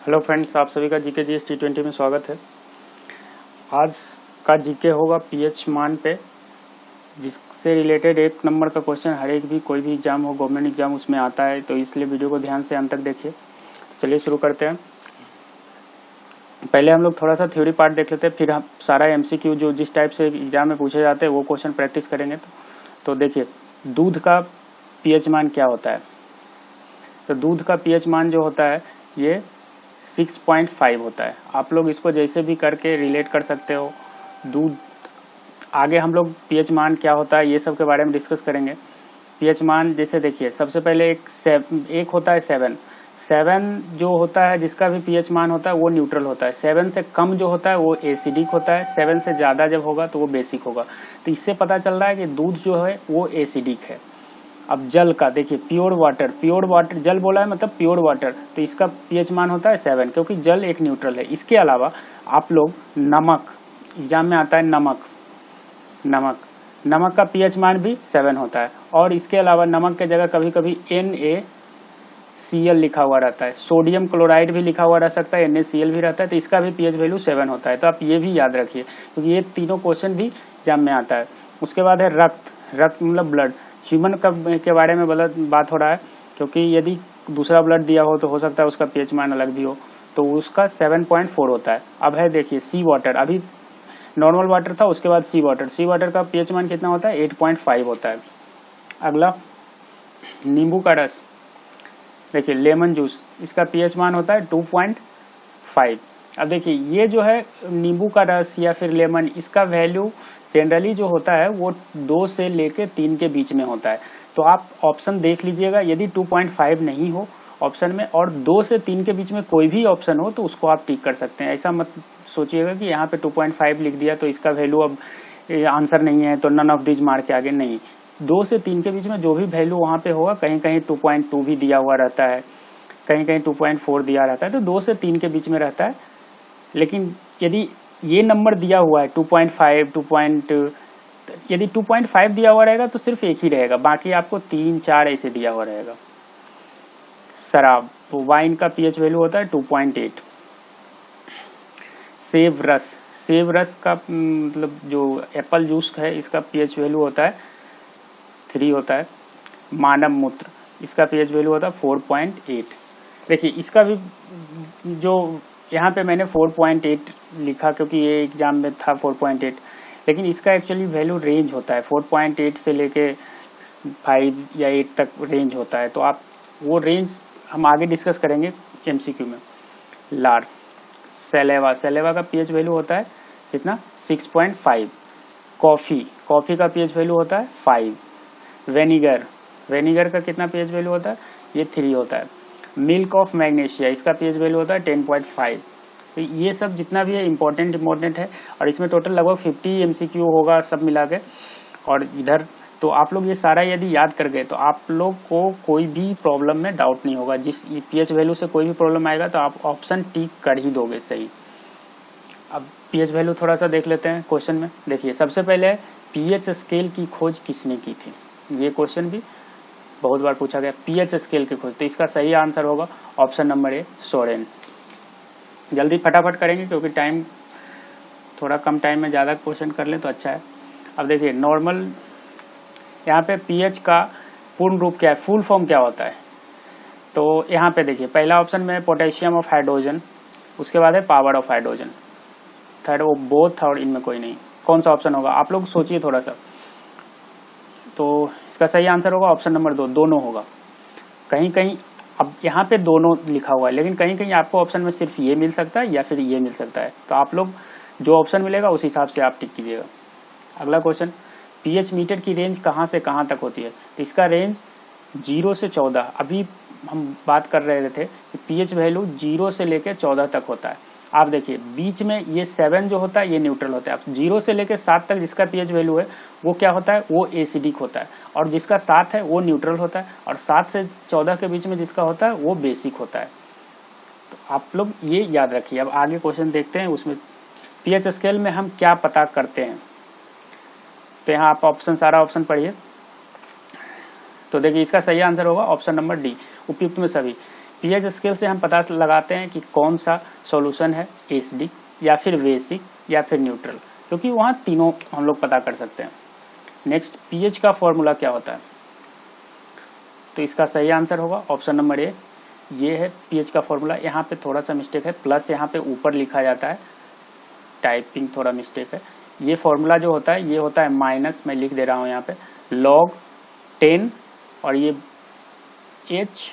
Hello friends, आप सभी का जीके जीएस T20 में स्वागत है। आज का जीके होगा पीएच मान पे, जिससे रिलेटेड 1 नंबर का क्वेश्चन हर एक भी कोई भी एग्जाम हो, गवर्नमेंट एग्जाम उसमें आता है, तो इसलिए वीडियो को ध्यान से अंत तक देखिए। चलिए शुरू करते हैं। पहले हम लोग थोड़ा सा थ्योरी पार्ट देख लेते हैं, फिर हम सारा एमसीक्यू जो जिस टाइप से एग्जाम में पूछे जाते हैं वो क्वेश्चन प्रैक्टिस करेंगे। तो देखिए, दूध का पीएच मान क्या होता है। तो दूध का पीएच मान जो होता है ये 6.5 होता है। आप लोग इसको जैसे भी करके रिलेट कर सकते हो। दूध आगे हम लोग पीएच मान क्या होता है ये सब के बारे में डिस्कस करेंगे। पीएच मान जैसे देखिए, सबसे पहले एक होता है 7 जो होता है, जिसका भी पीएच मान होता है वो न्यूट्रल होता है। 7 से कम जो होता है वो एसिडिक होता है। 7 से ज़्यादा जब होगा तो वो बेसिक होगा। तो इससे पता चल रहा है कि दूध जो है वो एसिडिक है। अब जल का देखिए, प्योर वाटर जल बोला है मतलब प्योर वाटर, तो इसका पीएच मान होता है 7, क्योंकि जल एक न्यूट्रल है। इसके अलावा आप लोग नमक, एग्जाम में आता है नमक का पीएच मान भी 7 होता है। और इसके अलावा नमक के जगह कभी कभी NaCl लिखा हुआ रहता है। सोडियम क्लोराइड भी लिखा हुआ रह सकता है, NaCl भी रहता है, तो इसका भी पीएच वैल्यू 7 होता है। तो आप ये भी याद रखिए, क्योंकि ये तीनों क्वेश्चन भी एग्जाम में आता है। उसके बाद है रक्त मतलब ब्लड। ह्यूमन के बारे में बात हो रहा है, क्योंकि यदि दूसरा ब्लड दिया हो तो हो सकता है उसका पीएच मान अलग भी हो, तो उसका 7.4 होता है। अब है देखिए सी वाटर, अभी नॉर्मल वाटर था, उसके बाद सी वाटर का पीएच मान कितना होता है 8.5 होता है। अगला नींबू का रस, देखिए लेमन जूस, इसका पीएच मान होता है 2.5। अब देखिए ये जो है नींबू का रस या फिर लेमन, इसका वैल्यू जनरली जो होता है वो 2 से लेके 3 के बीच में होता है। तो आप ऑप्शन देख लीजिएगा, यदि 2.5 नहीं हो ऑप्शन में और 2 से 3 के बीच में कोई भी ऑप्शन हो तो उसको आप टिक कर सकते हैं। ऐसा मत सोचिएगा कि यहाँ पे 2.5 लिख दिया तो इसका वैल्यू अब आंसर नहीं है तो नन ऑफ दिस मार्क के आगे नहीं। 2 से 3 के बीच में जो भी वैल्यू वहाँ पे होगा, कहीं कहीं 2.2 भी दिया हुआ रहता है, कहीं कहीं 2.4 दिया रहता है, तो 2 से 3 के बीच में रहता है। लेकिन यदि ये नंबर दिया हुआ है 2.5 यदि 2.5 दिया हुआ रहेगा तो सिर्फ एक ही रहेगा, बाकी आपको 3 4 ऐसे दिया हुआ रहेगा। शराब, तो वाइन का पीएच वैल्यू होता है 2.8। सेब रस का मतलब जो एप्पल जूस है इसका पीएच वैल्यू होता है 3 होता है। मानव मूत्र, इसका पीएच वैल्यू होता है 4.8। देखिए इसका भी जो यहाँ पे मैंने 4.8 लिखा क्योंकि ये एग्जाम में था 4.8, लेकिन इसका एक्चुअली वैल्यू रेंज होता है 4.8 से लेके 5 या 8 तक रेंज होता है। तो आप वो रेंज हम आगे डिस्कस करेंगे एमसीक्यू में। लार, सेलेवा का पीएच वैल्यू होता है कितना 6.5। कॉफी का पीएच वैल्यू होता है 5। वेनिगर का कितना पीएच वैल्यू होता है, ये 3 होता है। मिल्क ऑफ मैग्नीशिया, इसका पीएच वैल्यू होता है 10.5। तो ये सब जितना भी है इम्पोर्टेंट है, और इसमें टोटल लगभग 50 एमसीक्यू होगा सब मिला के। और इधर तो आप लोग ये सारा यदि याद कर गए तो आप लोग को कोई भी प्रॉब्लम में डाउट नहीं होगा। जिस पीएच वैल्यू से कोई भी प्रॉब्लम आएगा तो आप ऑप्शन टिक कर ही दोगे सही। अब पीएच वैल्यू थोड़ा सा देख लेते हैं क्वेश्चन में। देखिए सबसे पहले पीएच स्केल की खोज किसने की थी, ये क्वेश्चन भी बहुत बार पूछा गया। पीएच स्केल की खोज, तो इसका सही आंसर होगा ऑप्शन नंबर ए, सोरेन। जल्दी फटाफट करेंगे क्योंकि टाइम थोड़ा कम टाइम में ज़्यादा क्वेश्चन कर लें तो अच्छा है। अब देखिए नॉर्मल, यहाँ पे पीएच का पूर्ण रूप क्या है, फुल फॉर्म क्या होता है। तो यहाँ पे देखिए पहला ऑप्शन में पोटेशियम ऑफ हाइड्रोजन, उसके बाद है पावर ऑफ हाइड्रोजन, थर्ड वो बोथ, और इनमें कोई नहीं। कौन सा ऑप्शन होगा आप लोग सोचिए थोड़ा सा। तो इसका सही आंसर होगा ऑप्शन नंबर 2, दोनों होगा। कहीं कहीं अब यहाँ पे दोनों लिखा हुआ है, लेकिन कहीं कहीं आपको ऑप्शन में सिर्फ ये मिल सकता है या फिर ये मिल सकता है। तो आप लोग जो ऑप्शन मिलेगा उस हिसाब से आप टिक कीजिएगा। अगला क्वेश्चन, पीएच मीटर की रेंज कहाँ से कहाँ तक होती है। तो इसका रेंज 0 से 14, अभी हम बात कर रहे थे कि पीएच वैल्यू 0 से लेकर 14 तक होता है। आप देखिए बीच में ये 7 जो होता है ये न्यूट्रल होता है। आप 0 से लेकर 7 तक जिसका पीएच वैल्यू है वो क्या होता है, वो एसिडिक होता है, और जिसका 7 है वो न्यूट्रल होता है, और 7 से 14 के बीच में जिसका होता है वो बेसिक होता है। तो आप लोग ये याद रखिए। अब आगे क्वेश्चन देखते हैं, उसमें पीएच स्केल में हम क्या पता करते हैं। तो यहाँ आप सारा ऑप्शन पढ़िए। तो देखिए इसका सही आंसर होगा ऑप्शन नंबर डी, उपयुक्त में सभी। पीएच स्केल से हम पता लगाते हैं कि कौन सा सॉल्यूशन है, एसिडिक या फिर बेसिक या फिर न्यूट्रल, क्योंकि वहाँ तीनों हम लोग पता कर सकते हैं। नेक्स्ट, पीएच का फॉर्मूला क्या होता है? तो इसका सही आंसर होगा ऑप्शन नंबर ए, ये है पीएच का फॉर्मूला। यहाँ पे थोड़ा सा मिस्टेक है, प्लस यहाँ पे ऊपर लिखा जाता है, टाइपिंग थोड़ा मिस्टेक है। ये फॉर्मूला जो होता है ये होता है माइनस, मैं लिख दे रहा हूँ यहाँ पे, log 10 और ये H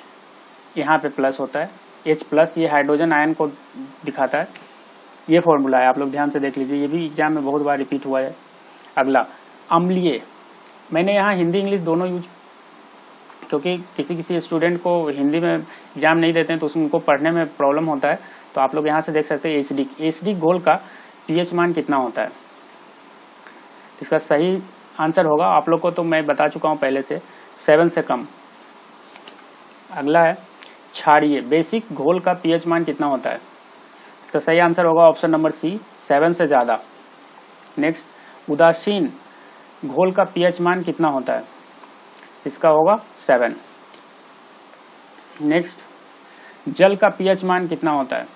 यहाँ पे प्लस होता है, H प्लस ये हाइड्रोजन आयन को दिखाता है। ये फॉर्मूला है, आप लोग ध्यान से देख लीजिए, ये भी एग्जाम में बहुत बार रिपीट हुआ है। अगला, अम्लीय, मैंने यहाँ हिंदी इंग्लिश दोनों यूज, क्योंकि किसी स्टूडेंट को हिंदी में एग्जाम नहीं देते हैं तो उनको पढ़ने में प्रॉब्लम होता है, तो आप लोग यहाँ से देख सकते हैं एसिडिक, एसिडिक घोल का पीएच मान कितना होता है? इसका सही आंसर होगा, आप लोग को तो मैं बता चुका हूँ पहले से, 7 से कम। अगला है क्षारीय, बेसिक घोल का पीएच मान कितना होता है? इसका सही आंसर होगा ऑप्शन नंबर सी, 7 से ज़्यादा। नेक्स्ट, उदासीन घोल का पीएच मान कितना होता है? इसका होगा 7। नेक्स्ट, जल का पीएच मान कितना होता है?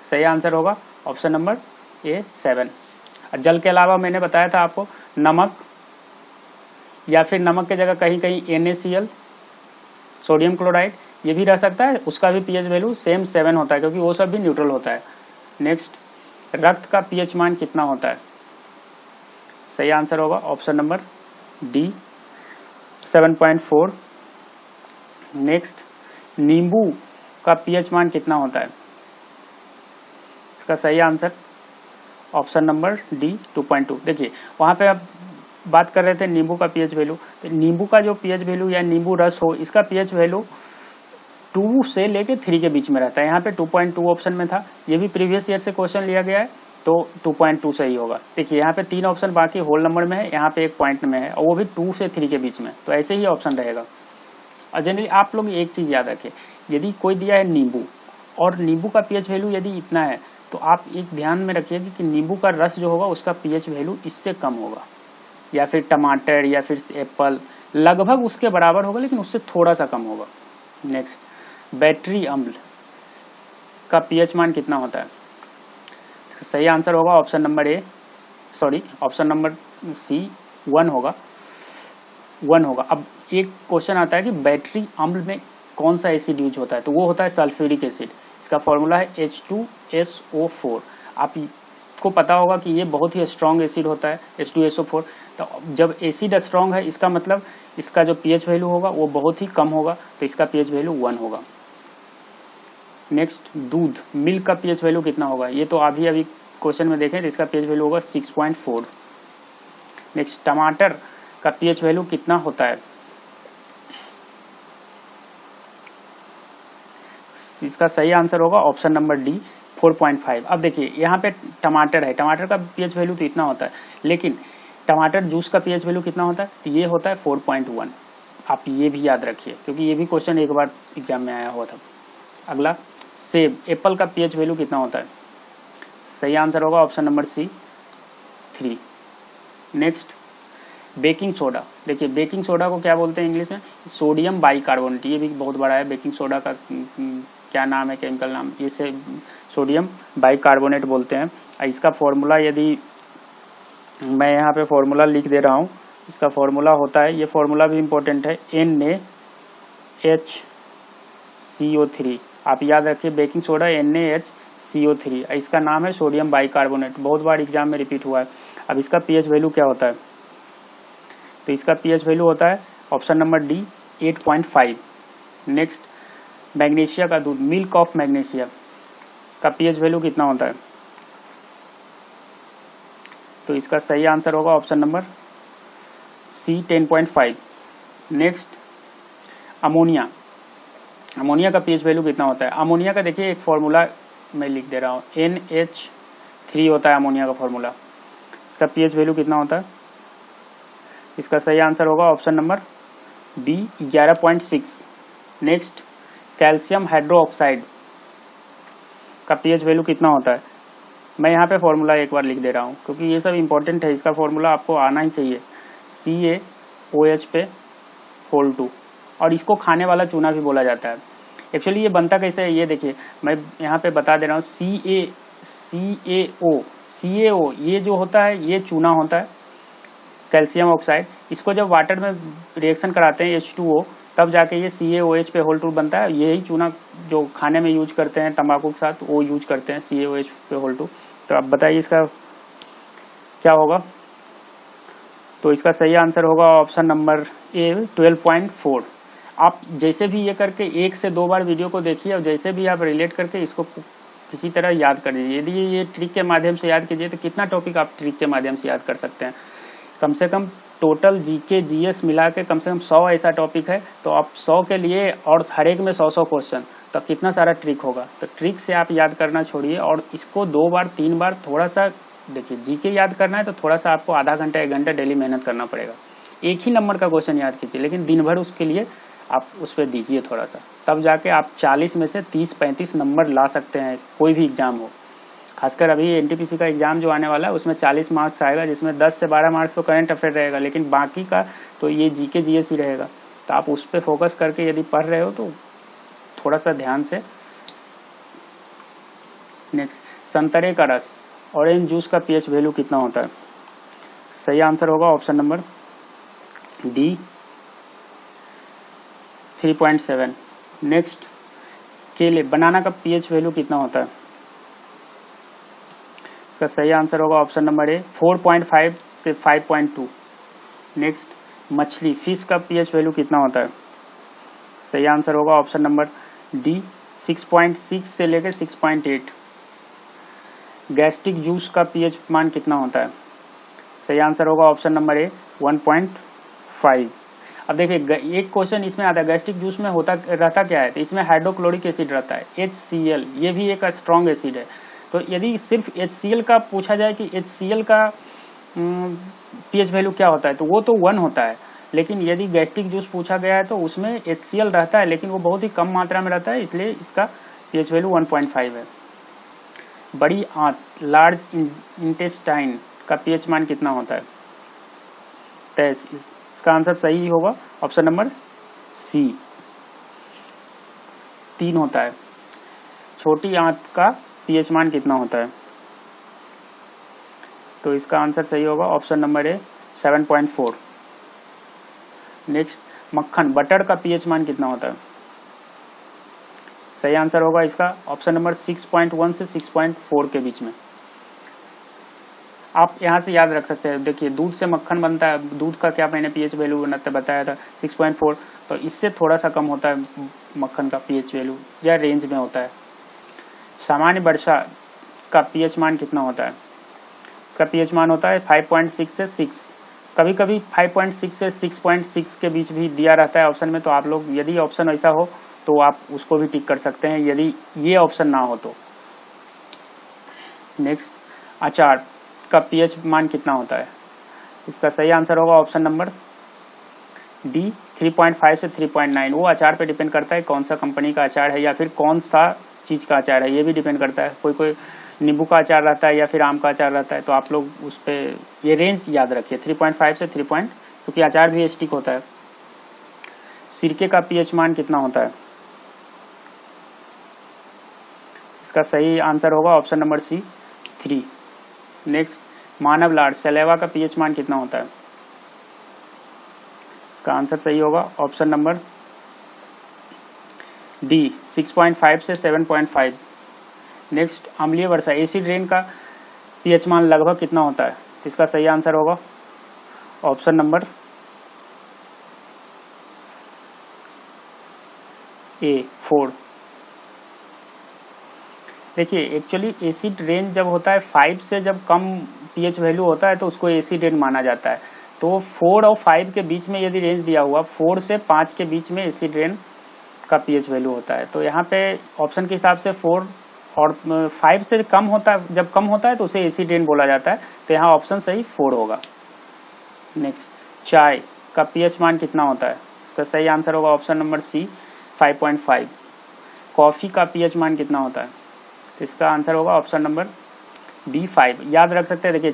सही आंसर होगा ऑप्शन नंबर ए, 7। जल के अलावा मैंने बताया था आपको नमक, या फिर नमक के जगह कहीं कहीं NaCl, सोडियम क्लोराइड, ये भी रह सकता है, उसका भी पीएच वैल्यू सेम 7 होता है, क्योंकि वो सब भी न्यूट्रल होता है। नेक्स्ट, रक्त का पीएच मान कितना होता है? सही आंसर होगा ऑप्शन नंबर डी, 7.4। नेक्स्ट, नींबू का पीएच मान कितना होता है? इसका सही आंसर ऑप्शन नंबर डी, 2.2। देखिए वहाँ पे आप बात कर रहे थे नींबू का पीएच वैल्यू, तो नींबू का जो पीएच वैल्यू या नींबू रस हो, इसका पीएच वैल्यू 2 से लेके 3 के बीच में रहता है। यहाँ पे 2.2 ऑप्शन में था, ये भी प्रीवियस ईयर से क्वेश्चन लिया गया है, तो 2.2 सही होगा। देखिए यहाँ पे 3 ऑप्शन बाकी होल नंबर में है, यहाँ पे 1 पॉइंट में है, और वो भी 2 से 3 के बीच में, तो ऐसे ही ऑप्शन रहेगा। और जनरली आप लोग एक चीज़ याद रखें, यदि कोई दिया है नींबू और नींबू का पीएच वैल्यू यदि इतना है, तो आप एक ध्यान में रखिएगा कि नींबू का रस जो होगा उसका पीएच वैल्यू इससे कम होगा, या फिर टमाटर या फिर एप्पल लगभग उसके बराबर होगा, लेकिन उससे थोड़ा सा कम होगा। नेक्स्ट, बैटरी अम्ल का पीएच मान कितना होता है? सही आंसर होगा option number A, option number C, 1 होगा, 1 होगा। अब एक क्वेश्चन आता है कि बैटरी अम्ल में कौन सा एसिड यूज होता है, तो वो होता है सल्फ्यूरिक एसिड। इसका फॉर्मूला है H2SO4। आपको पता होगा कि ये बहुत ही स्ट्रॉन्ग एसिड होता है, H2SO4। तो जब एसिड स्ट्रॉन्ग है, इसका मतलब इसका जो पीएच वैल्यू होगा वो बहुत ही कम होगा, तो इसका पीएच वैल्यू 1 होगा। नेक्स्ट, दूध, मिल्क का पीएच वैल्यू कितना होगा? ये तो अभी क्वेश्चन में देखें तो इसका पीएच वैल्यू होगा 6.4। नेक्स्ट, टमाटर का पीएच वैल्यू कितना होता है? इसका सही आंसर होगा ऑप्शन नंबर डी, 4.5। अब देखिए यहाँ पे टमाटर है, टमाटर का पीएच वैल्यू तो इतना होता है, लेकिन टमाटर जूस का पीएच वैल्यू कितना होता है? तो ये होता है 4.1। आप ये भी याद रखिए, क्योंकि ये भी क्वेश्चन एक बार एग्जाम में आया हुआ था। अगला, सेब, एप्पल का पीएच वैल्यू कितना होता है? सही आंसर होगा option number C, 3। Next, baking soda, देखिए बेकिंग सोडा को क्या बोलते हैं इंग्लिश में? Sodium bicarbonate. ये भी बहुत बड़ा है, बेकिंग सोडा का क्या नाम है, केमिकल नाम, इसे सोडियम बाइकार्बोनेट बोलते हैं। इसका फॉर्मूला यदि मैं यहाँ पे फॉर्मूला लिख दे रहा हूँ, इसका फॉर्मूला होता है, ये फॉर्मूला भी इम्पोर्टेंट है, NaHCO3। आप याद रखिए, बेकिंग सोडा NaHCO3, इसका नाम है सोडियम बाइकार्बोनेट, बहुत बार एग्जाम में रिपीट हुआ है। अब इसका पीएच वैल्यू क्या होता है? तो इसका पीएच वैल्यू होता है option number D, 8.5। Next, magnesia का दूध, मिल्क ऑफ मैग्नीशिया का पीएच वैल्यू कितना होता है? तो इसका सही आंसर होगा option number C, 10.5। Next, ammonia, ammonia का पीएच वैल्यू कितना होता है? अमोनिया का देखिए एक फॉर्मूला मैं लिख दे रहा हूँ, NH3 होता है अमोनिया का फॉर्मूला। इसका पीएच वैल्यू कितना होता है? इसका सही आंसर होगा option number B, 11.6। Next, calcium hydroxide का पीएच वैल्यू कितना होता है? मैं यहाँ पे फॉर्मूला एक बार लिख दे रहा हूँ, क्योंकि ये सब इंपॉर्टेंट है, इसका फॉर्मूला आपको आना ही चाहिए, CaOH पे होल 2, और इसको खाने वाला चूना भी बोला जाता है। एक्चुअली ये बनता कैसे है ये देखिए, मैं यहाँ पे बता दे रहा हूँ। CaO ये जो होता है ये चूना होता है, कैल्शियम ऑक्साइड। इसको जब वाटर में रिएक्शन कराते हैं H2O, तब जाके ये CaOH पे होल 2 बनता है। यही चूना जो खाने में यूज करते हैं तंबाकू के साथ, वो यूज करते हैं CaOH पे होल 2। तो अब बताइए इसका क्या होगा। तो इसका सही आंसर होगा ऑप्शन नंबर ए 12.4। आप जैसे भी ये करके 1 से 2 बार वीडियो को देखिए और जैसे भी आप रिलेट करके इसको किसी तरह याद कर लीजिए। यदि ये ट्रिक के माध्यम से याद कीजिए तो कितना टॉपिक आप ट्रिक के माध्यम से याद कर सकते हैं। कम से कम टोटल जीके जीएस मिला के कम से कम 100 ऐसा टॉपिक है। तो आप 100 के लिए और हर एक में 100 क्वेश्चन, तो कितना सारा ट्रिक होगा। तो ट्रिक से आप याद करना छोड़िए और इसको 2 बार 3 बार थोड़ा सा देखिए। जीके याद करना है तो थोड़ा सा आपको आधा घंटा 1 घंटा डेली मेहनत करना पड़ेगा। एक ही नंबर का क्वेश्चन याद कीजिए, लेकिन दिन भर उसके लिए आप उस पर दीजिए थोड़ा सा, तब जाके आप 40 में से 30-35 नंबर ला सकते हैं कोई भी एग्जाम हो। खासकर अभी एनटीपीसी का एग्जाम जो आने वाला है उसमें 40 मार्क्स आएगा, जिसमें 10 से 12 मार्क्स तो करंट अफेयर रहेगा, लेकिन बाकी का तो ये जीके जीएस ही रहेगा। तो आप उस पर फोकस करके यदि पढ़ रहे हो तो थोड़ा सा ध्यान से। नेक्स्ट, संतरे का रस, ऑरेंज जूस का पीएच वैल्यू कितना होता है। सही आंसर होगा ऑप्शन नंबर डी 3.7। नेक्स्ट, केले, बनाना का पीएच वैल्यू कितना होता है। इसका सही आंसर होगा ऑप्शन नंबर ए 4.5 से 5.2। नेक्स्ट, मछली, फिश का पीएच वैल्यू कितना होता है। सही आंसर होगा ऑप्शन नंबर डी 6.6 से लेकर 6.8। गैस्ट्रिक जूस का पीएच मान कितना होता है। सही आंसर होगा ऑप्शन नंबर ए 1.5। अब देखिए एक क्वेश्चन इसमें आता है, गैस्ट्रिक जूस में रहता क्या है। तो इसमें हाइड्रोक्लोरिक एसिड रहता है, HCl, ये भी एक स्ट्रॉन्ग एसिड है। तो यदि सिर्फ HCl का पूछा जाए कि HCl का पीएच वैल्यू क्या होता है, तो वो तो 1 होता है। लेकिन यदि गैस्ट्रिक जूस पूछा गया है तो उसमें HCl रहता है, लेकिन वो बहुत ही कम मात्रा में रहता है, इसलिए इसका पीएच वैल्यू 1.5 है। बड़ी आंत, लार्ज इंटेस्टाइन का पीएच मान कितना होता है। 23। इसका आंसर सही होगा ऑप्शन नंबर सी 3 होता है। छोटी आंत का पीएच मान कितना होता है। तो इसका आंसर सही होगा ऑप्शन नंबर ए 7.4। नेक्स्ट, मक्खन, बटर का पीएच मान कितना होता है। सही आंसर होगा इसका ऑप्शन नंबर 6.1 से 6.4 के बीच में। आप यहाँ से याद रख सकते हैं। देखिए दूध से मक्खन बनता है, दूध का क्या मैंने पीएच वैल्यू बताया था 6.4, तो इससे थोड़ा सा कम होता है मक्खन का पीएच वैल्यू, या रेंज में होता है। सामान्य वर्षा का पीएच मान कितना होता है। इसका पीएच मान होता है 5.6 से 6। कभी कभी 5.6 से 6.6 के बीच भी दिया रहता है ऑप्शन में, तो आप लोग यदि ऑप्शन ऐसा हो तो आप उसको भी टिक कर सकते हैं, यदि ये ऑप्शन ना हो तो। नेक्स्ट, अचार का पीएच मान कितना होता है। इसका सही आंसर होगा ऑप्शन नंबर डी 3.5 से 3.9। वो अचार पे डिपेंड करता है कौन सा कंपनी का अचार है या फिर कौन सा चीज़ का अचार है, ये भी डिपेंड करता है। कोई नींबू का अचार रहता है या फिर आम का अचार रहता है, तो आप लोग उस पर ये रेंज याद रखिए 3.5 से 3. क्योंकि अचार भी स्टिक होता है। सिरके का पीएच मान कितना होता है। इसका सही आंसर होगा ऑप्शन नंबर सी 3। नेक्स्ट, मानव लार, सलेवा का पीएच मान कितना होता है। इसका आंसर सही होगा ऑप्शन नंबर डी 6.5 से 7.5। नेक्स्ट, अम्लीय वर्षा, एसिड रेन का पीएच मान लगभग कितना होता है। इसका सही आंसर होगा ऑप्शन नंबर ए 4। देखिए एक्चुअली एसिड रेन जब होता है 5 से जब कम पीएच वैल्यू होता है तो उसको एसिड रेन माना जाता है। तो 4 और 5 के बीच में यदि रेंज दिया हुआ 4 से 5 के बीच में एसिड रेन का पीएच वैल्यू होता है। तो यहाँ पे ऑप्शन के हिसाब से 4 और 5 से कम होता है, जब कम होता है तो उसे एसिड रेन बोला जाता है। तो यहाँ ऑप्शन सही 4 होगा। नेक्स्ट, चाय का पीएच मान कितना होता है। इसका सही आंसर होगा ऑप्शन नंबर सी 5.5। कॉफी का पीएच मान कितना होता है। तो इसका आंसर होगा ऑप्शन नंबर बी 5। याद रख सकते हैं। देखिए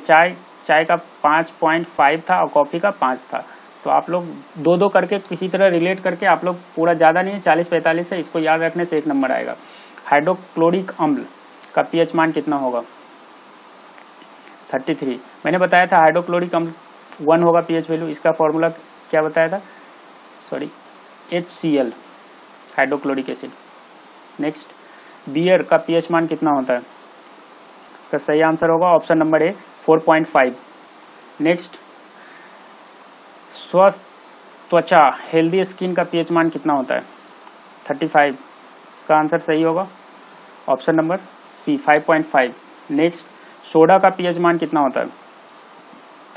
चाय का 5.5 था और कॉफी का 5 था, तो आप लोग दो दो करके किसी तरह रिलेट करके आप लोग पूरा ज़्यादा नहीं है 40-45 है, इसको याद रखने से 1 नंबर आएगा। हाइड्रोक्लोरिक अम्ल का पीएच मान कितना होगा? 33। मैंने बताया था हाइड्रोक्लोरिक अम्ल 1 होगा पीएच वैल्यू। इसका फॉर्मूला क्या बताया था? Sorry, HCl hydrochloric acid. Next, beer का पीएच मान कितना होता है? इसका सही आंसर होगा ऑप्शन नंबर ए 4.5। नेक्स्ट, स्वस्थ त्वचा हेल्दी स्किन का पीएच मान कितना होता है? 35। इसका आंसर सही होगा option number C 5.5। Next, soda का पीएच मान कितना होता है?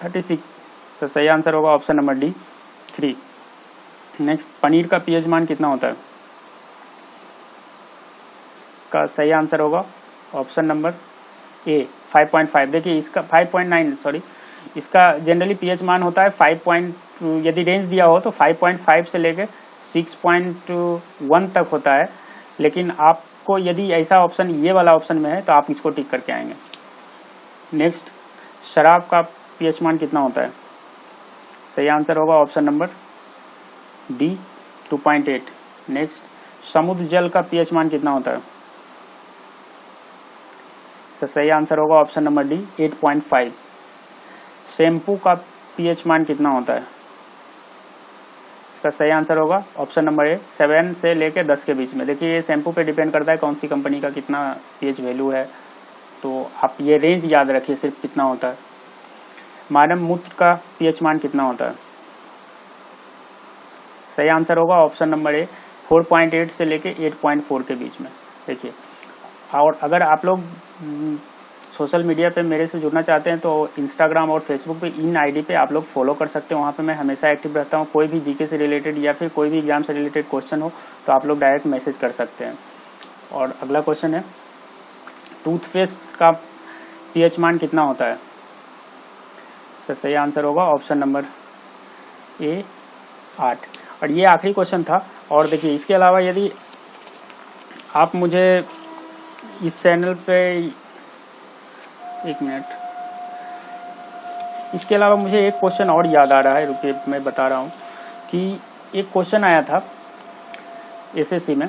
36। तो सही आंसर होगा option number D 3। Next, paneer का पीएच मान कितना होता है? इसका सही आंसर होगा ऑप्शन नंबर ए 5.5। देखिए इसका 5.9 सॉरी, इसका जनरली पीएच मान होता है 5. यदि रेंज दिया हो तो 5.5 से लेकर 6.1 तक होता है, लेकिन आपको यदि ऐसा ऑप्शन ये वाला ऑप्शन में है तो आप इसको टिक करके आएंगे। नेक्स्ट, शराब का पीएच मान कितना होता है? सही आंसर होगा ऑप्शन नंबर डी 2.8। नेक्स्ट, समुद्र जल का पीएच मान कितना होता है? तो सही आंसर होगा ऑप्शन नंबर डी 8.5। शैम्पू का पीएच मान कितना होता है? इसका सही आंसर होगा ऑप्शन नंबर ए 7 से लेकर 10 के बीच में। देखिए ये शैम्पू पे डिपेंड करता है कौन सी कंपनी का कितना पीएच वैल्यू है, तो आप ये रेंज याद रखिए सिर्फ कितना होता है। मानव मूत्र का पीएच मान कितना होता है? सही आंसर होगा ऑप्शन नंबर ए 4.8 से लेके 8.4 के बीच में। देखिए, और अगर आप लोग सोशल मीडिया पे मेरे से जुड़ना चाहते हैं तो इंस्टाग्राम और फेसबुक पे इन आईडी पे आप लोग फॉलो कर सकते हैं। वहाँ पे मैं हमेशा एक्टिव रहता हूँ। कोई भी जीके से रिलेटेड या फिर कोई भी एग्जाम से रिलेटेड क्वेश्चन हो तो आप लोग डायरेक्ट मैसेज कर सकते हैं। और अगला क्वेश्चन है, टूथपेस्ट का पीएच मान कितना होता है? तो सही आंसर होगा ऑप्शन नंबर ए 8। और ये आखिरी क्वेश्चन था। और देखिए इसके अलावा यदि आप मुझे इस चैनल पे, एक मिनट, इसके अलावा मुझे एक क्वेश्चन और याद आ रहा है, रुकिए मैं बता रहा हूँ कि एक क्वेश्चन आया था एसएससी में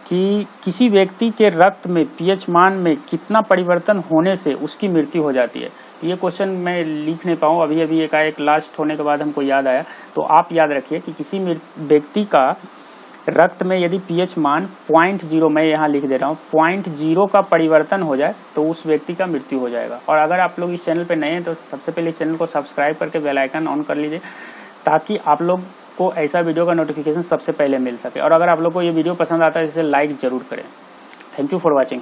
कि किसी व्यक्ति के रक्त में पीएच मान में कितना परिवर्तन होने से उसकी मृत्यु हो जाती है। ये क्वेश्चन मैं लिख नहीं पाऊँ, अभी अभी एक लास्ट होने के बाद हमको याद आया। तो आप याद रखिए कि किसी व्यक्ति का रक्त में यदि पीएच मान 0.0, मैं यहाँ लिख दे रहा हूँ, 0.0 का परिवर्तन हो जाए तो उस व्यक्ति का मृत्यु हो जाएगा। और अगर आप लोग इस चैनल पे नए हैं तो सबसे पहले इस चैनल को सब्सक्राइब करके बेल आइकन ऑन कर लीजिए ताकि आप लोग को ऐसा वीडियो का नोटिफिकेशन सबसे पहले मिल सके। और अगर आप लोग को ये वीडियो पसंद आता है तो इसे लाइक जरूर करें। Thank you for watching.